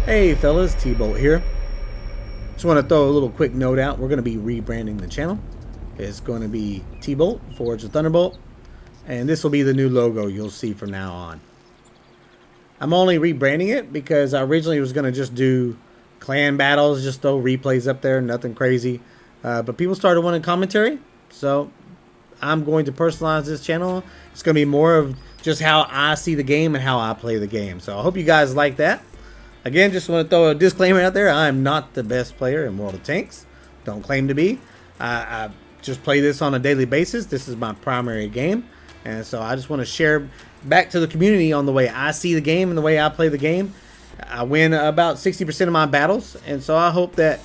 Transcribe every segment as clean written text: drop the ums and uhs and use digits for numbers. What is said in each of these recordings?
Hey fellas, T-Bolt here. Just want to throw a little quick note out. We're going to be rebranding the channel. It's going to be T-Bolt, Forge the Thunderbolt, and this will be the new logo you'll see from now on. I'm only rebranding it because I originally was going to just do clan battles, just throw replays up there, nothing crazy. But people started wanting commentary, so I'm going to personalize this channel. It's going to be more of just how I see the game and how I play the game. So I hope you guys like that. Again, just want to throw a disclaimer out there. I'm not the best player in World of Tanks. Don't claim to be. I just play this on a daily basis. This is my primary game. And so I just want to share back to the community on the way I see the game and the way I play the game. I win about 60% of my battles. And so I hope that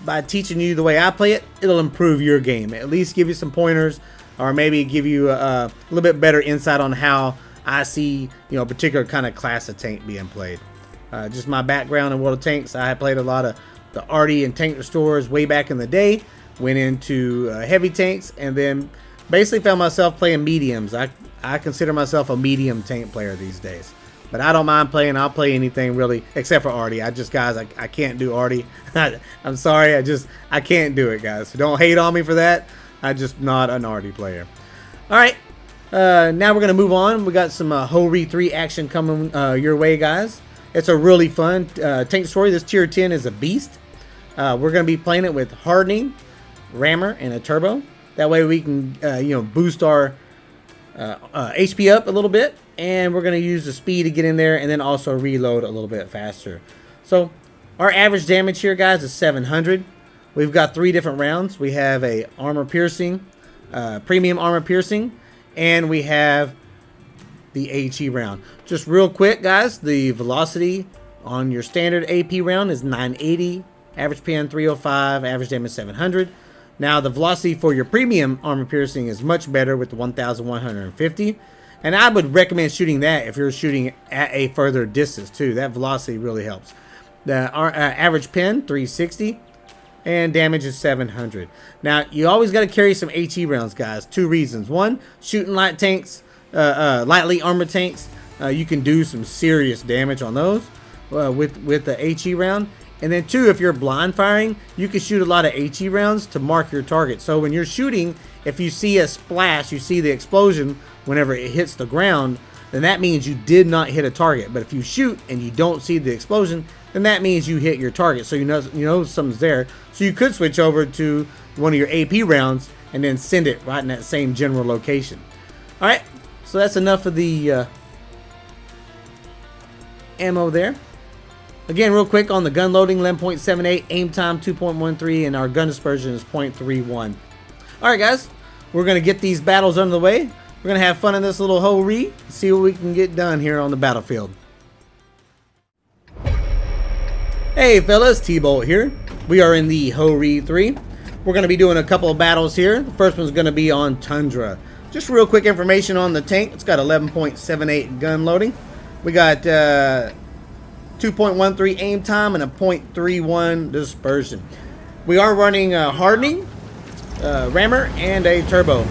by teaching you the way I play it, it'll improve your game. At least give you some pointers, or maybe give you a little bit better insight on how I see, a particular kind of class of tank being played. Just my background in World of Tanks, I played a lot of the arty and tank restorers way back in the day. Went into heavy tanks, and then basically found myself playing mediums. I consider myself a medium tank player these days. But I don't mind playing. I'll play anything really, except for arty. I can't do arty. I'm sorry, I can't do it, guys. So don't hate on me for that. I'm just not an arty player. All right, now we're gonna move on. We got some Ho-Re 3 action coming your way, guys. It's a really fun tank story. This tier 10 is a beast. We're going to be playing it with hardening, rammer, and a turbo. That way we can, boost our HP up a little bit, and we're going to use the speed to get in there, and then also reload a little bit faster. So our average damage here, guys, is 700. We've got 3 different rounds. We have a armor piercing, premium armor piercing, and we have the HE round. Just real quick, guys, the velocity on your standard AP round is 980, average PN 305, average damage 700. Now the velocity for your premium armor piercing is much better with the 1150, and I would recommend shooting that if you're shooting at a further distance too. That velocity really helps. The average PN 360 and damage is 700. Now you always got to carry some HE rounds, guys. 2 reasons. 1, shooting light tanks, lightly armored tanks, you can do some serious damage on those with the HE round. And then 2, if you're blind firing, you can shoot a lot of HE rounds to mark your target. So when you're shooting, if you see a splash, you see the explosion whenever it hits the ground, then that means you did not hit a target. But if you shoot and you don't see the explosion, then that means you hit your target. So you know something's there. So you could switch over to one of your AP rounds and then send it right in that same general location. All right. So that's enough of the ammo there. Again, real quick on the gun loading, 11.78, aim time 2.13, and our gun dispersion is 0.31. All right, guys, we're going to get these battles under the way. We're going to have fun in this little Ho-Re, see what we can get done here on the battlefield. Hey, fellas, T-Bolt here. We are in the Ho-Re 3. We're going to be doing a couple of battles here. The first one's going to be on Tundra. Just real quick information on the tank. It's got 11.78 gun loading. We got 2.13 aim time and a 0.31 dispersion. We are running hardening, rammer, and a turbo.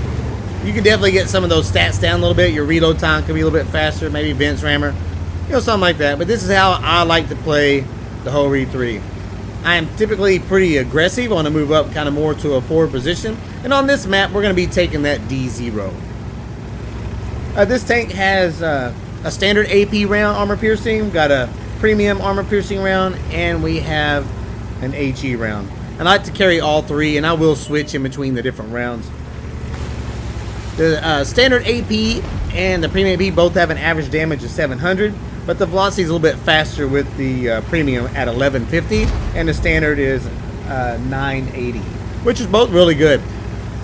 You can definitely get some of those stats down a little bit. Your reload time could be a little bit faster, maybe Vince rammer, something like that. But this is how I like to play the Ho-Re 3. I am typically pretty aggressive. I want to move up kind of more to a forward position. And on this map, we're going to be taking that D0. This tank has a standard AP round armor piercing. We've got a premium armor piercing round, and we have an HE round. I like to carry all 3, and I will switch in between the different rounds. The standard AP and the premium AP both have an average damage of 700. But the velocity is a little bit faster with the premium at 1150, and the standard is 980, which is both really good.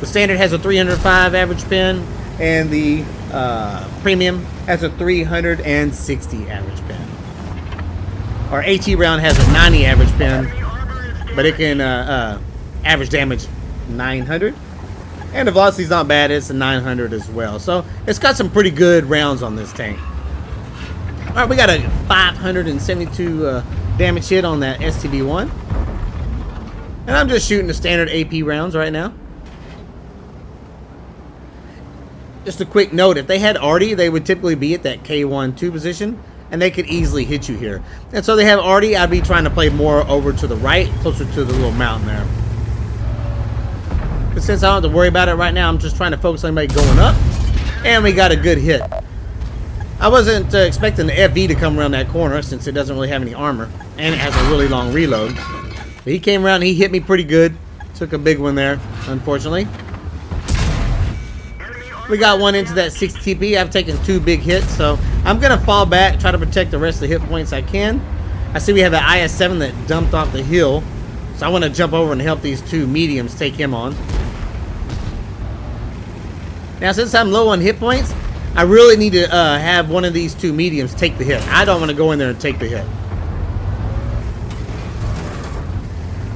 The standard has a 305 average pin, and the premium has a 360 average pin. Our HE round has a 90 average pin, but it can average damage 900, and the velocity is not bad. It's a 900 as well, so it's got some pretty good rounds on this tank. All right, we got a 572 damage hit on that STB-1. And I'm just shooting the standard AP rounds right now. Just a quick note, if they had arty, they would typically be at that K1-2 position. and they could easily hit you here. And so they have already, I'd be trying to play more over to the right, closer to the little mountain there. But since I don't have to worry about it right now, I'm just trying to focus on anybody going up. And we got a good hit. I wasn't expecting the FV to come around that corner since it doesn't really have any armor. And it has a really long reload. But he came around and he hit me pretty good. Took a big one there, unfortunately. We got one into that 60 TP. I've taken 2 big hits, so I'm going to fall back, try to protect the rest of the hit points I can. I see we have an IS-7 that dumped off the hill, so I want to jump over and help these 2 mediums take him on. Now, since I'm low on hit points, I really need to have one of these 2 mediums take the hit. I don't want to go in there and take the hit.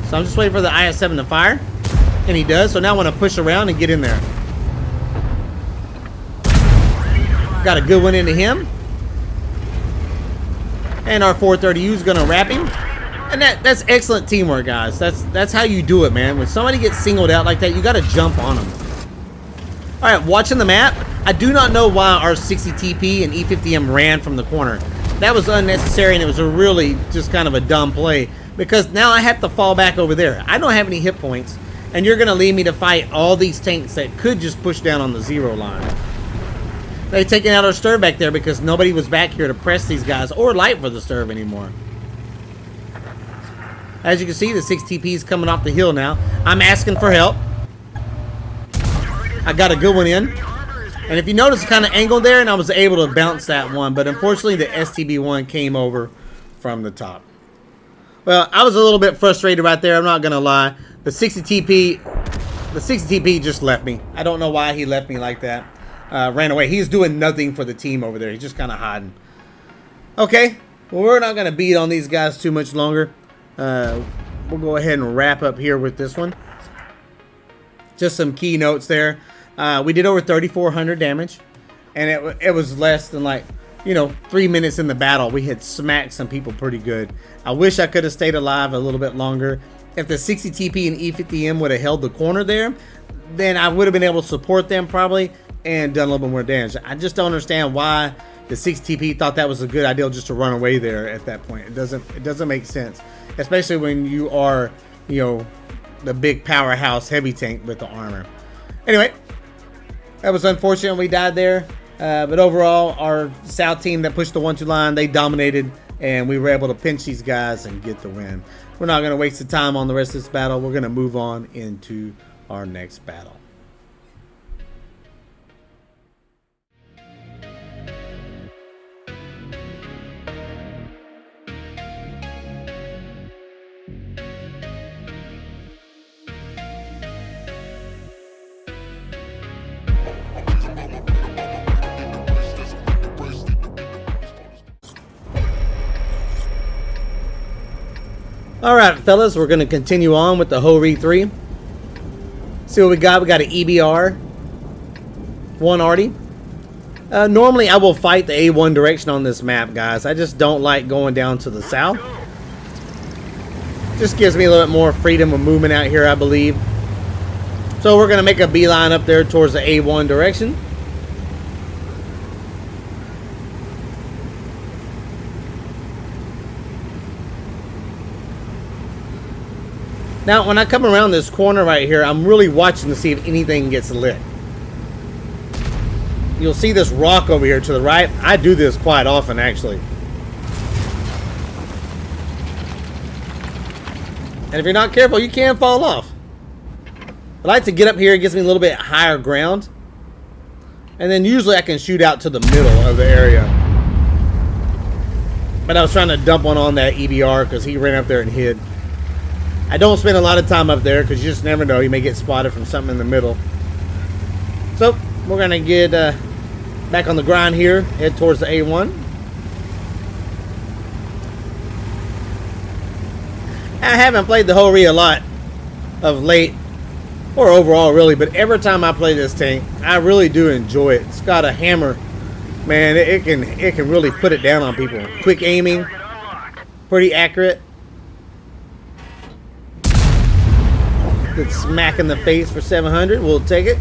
So I'm just waiting for the IS-7 to fire, and he does. So now I want to push around and get in there. Got a good one into him. And our 430U is going to wrap him. And that's excellent teamwork, guys. That's how you do it, man. When somebody gets singled out like that, you got to jump on them. All right, watching the map, I do not know why our 60 TP and E50M ran from the corner. That was unnecessary, and it was a really just kind of a dumb play. Because now I have to fall back over there. I don't have any hit points. And you're going to leave me to fight all these tanks that could just push down on the 0 line. They've taken out our stir back there because nobody was back here to press these guys or light for the stir anymore. As you can see, the 6 TP is coming off the hill now. I'm asking for help. I got a good one in. And if you notice, it's kind of angled there, and I was able to bounce that one. But unfortunately, the STB-1 came over from the top. Well, I was a little bit frustrated right there. I'm not going to lie. The 60 TP just left me. I don't know why he left me like that. Ran away. He's doing nothing for the team over there. He's just kind of hiding. Okay. Well, we're not going to beat on these guys too much longer. We'll go ahead and wrap up here with this one. Just some key notes there. We did over 3,400 damage. And it was less than 3 minutes in the battle. We had smacked some people pretty good. I wish I could have stayed alive a little bit longer. If the 60 TP and E50M would have held the corner there, then I would have been able to support them probably and done a little bit more damage. I just don't understand why the 60 TP thought that was a good idea just to run away there at that point. It doesn't make sense, especially when you are, the big powerhouse heavy tank with the armor. Anyway, that was unfortunate we died there. But overall, our South team that pushed the 1-2 line, they dominated, and we were able to pinch these guys and get the win. We're not going to waste the time on the rest of this battle. We're going to move on into our next battle. Alright, fellas, we're going to continue on with the Ho-Ri 3. See what we got. We got an EBR. 1 Arty. Normally, I will fight the A1 direction on this map, guys. I just don't like going down to the south. Just gives me a little bit more freedom of movement out here, I believe. So we're going to make a beeline up there towards the A1 direction. Now, when I come around this corner right here, I'm really watching to see if anything gets lit. You'll see this rock over here to the right. I do this quite often, actually. And if you're not careful, you can fall off. I like to get up here. It gives me a little bit higher ground. And then usually I can shoot out to the middle of the area. But I was trying to dump one on that EBR because he ran up there and hid. I don't spend a lot of time up there because you just never know. You may get spotted from something in the middle. So, we're going to get back on the grind here. Head towards the A1. I haven't played the Ho-Ri a lot of late. Or overall, really. But every time I play this tank, I really do enjoy it. It's got a hammer. Man, it can really put it down on people. Quick aiming. Pretty accurate. Good smack in the face for 700. We'll take it.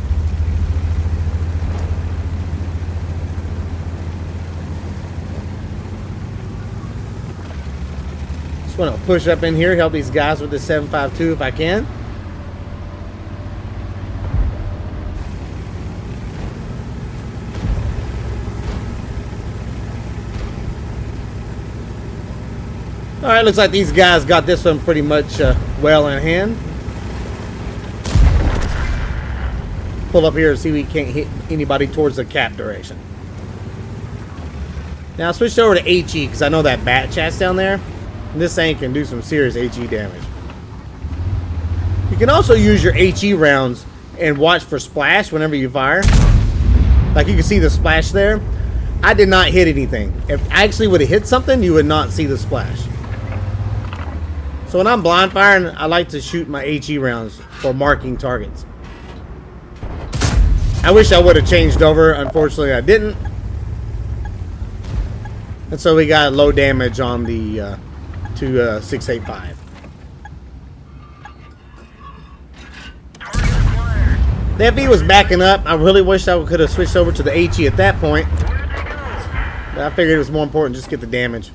Just want to push up in here, help these guys with the 7.52 if I can. Alright, looks like these guys got this one pretty much well in hand. Pull up here and see if we can't hit anybody towards the cap direction. Now I switched over to HE because I know that bat chat's down there. And this thing can do some serious HE damage. You can also use your HE rounds and watch for splash whenever you fire. Like you can see the splash there. I did not hit anything. If I actually would have hit something, you would not see the splash. So when I'm blind firing, I like to shoot my HE rounds for marking targets. I wish I would have changed over. Unfortunately, I didn't. And so we got low damage on the 685. The FE was backing up. I really wish I could have switched over to the HE at that point. But I figured it was more important just to get the damage.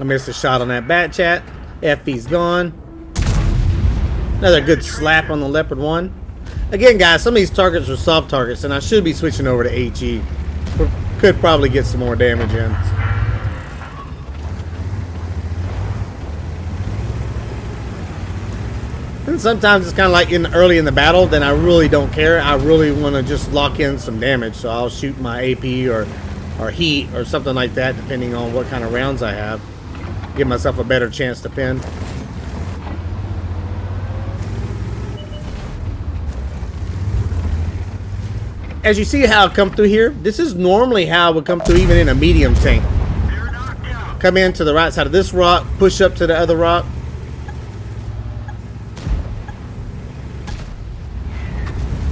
I missed a shot on that bat chat. FE's gone. Another good slap on the Leopard 1. Again, guys, some of these targets are soft targets, and I should be switching over to HE. Could probably get some more damage in. And sometimes it's kind of like early in the battle, then I really don't care. I really want to just lock in some damage, so I'll shoot my AP or heat or something like that, depending on what kind of rounds I have. Give myself a better chance to pin. As you see how it come through here, this is normally how it would come through even in a medium tank. Come in to the right side of this rock, push up to the other rock.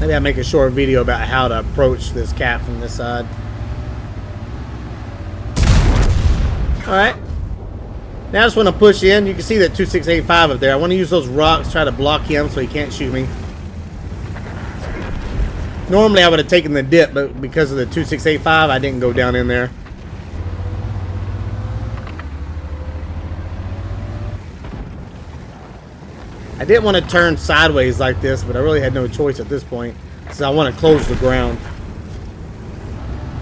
Maybe I'll make a short video about how to approach this cap from this side. Alright. Now I just want to push in. You can see that 2685 up there. I want to use those rocks, try to block him so he can't shoot me. Normally I would have taken the dip, but because of the 2685, I didn't go down in there. I didn't want to turn sideways like this, but I really had no choice at this point, so I want to close the ground.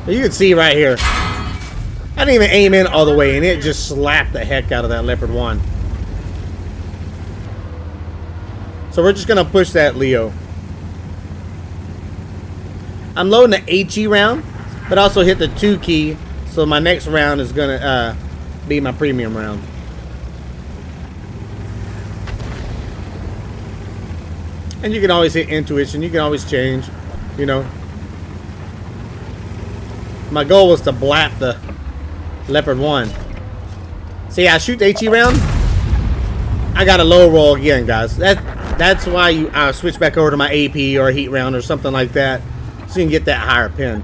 But you can see right here, I didn't even aim in all the way, and it just slapped the heck out of that Leopard 1. So we're just going to push that Leo. I'm loading the HE round, but also hit the 2 key, so my next round is going to be my premium round. And you can always hit intuition. You can always change, you know. My goal was to blap the Leopard 1. See, I shoot the HE round. I got a low roll again, guys. That's why I switch back over to my AP or a heat round or something like that, so you can get that higher pin.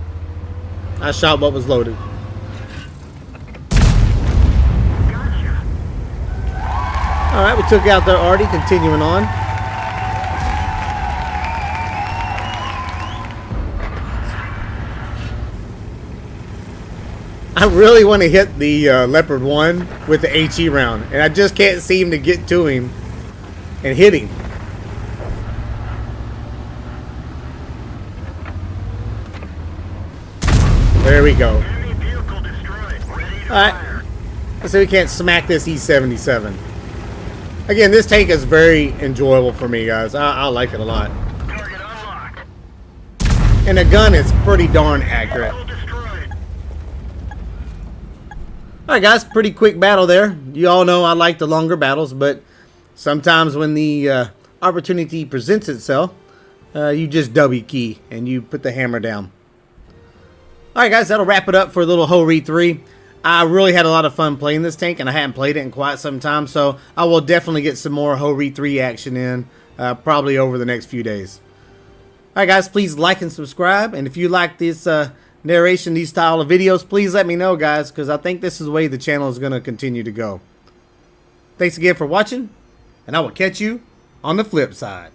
I shot what was loaded. All right, we took out their Artie. Continuing on. I really want to hit the Leopard 1 with the HE round, and I just can't seem to get to him and hit him. There we go. Alright, let's see if we can't smack this E77. Again, this tank is very enjoyable for me, guys. I like it a lot. And the gun is pretty darn accurate. Alright guys, pretty quick battle there. You all know I like the longer battles, but sometimes when the opportunity presents itself, you just W key and you put the hammer down. Alright guys, that'll wrap it up for a little Ho Re 3. I really had a lot of fun playing this tank, and I hadn't played it in quite some time, so I will definitely get some more Ho Re 3 action in, probably over the next few days. Alright guys, please like and subscribe, and if you like this narration, these style of videos, please let me know, guys, because I think this is the way the channel is going to continue to go. Thanks again for watching, and I will catch you on the flip side.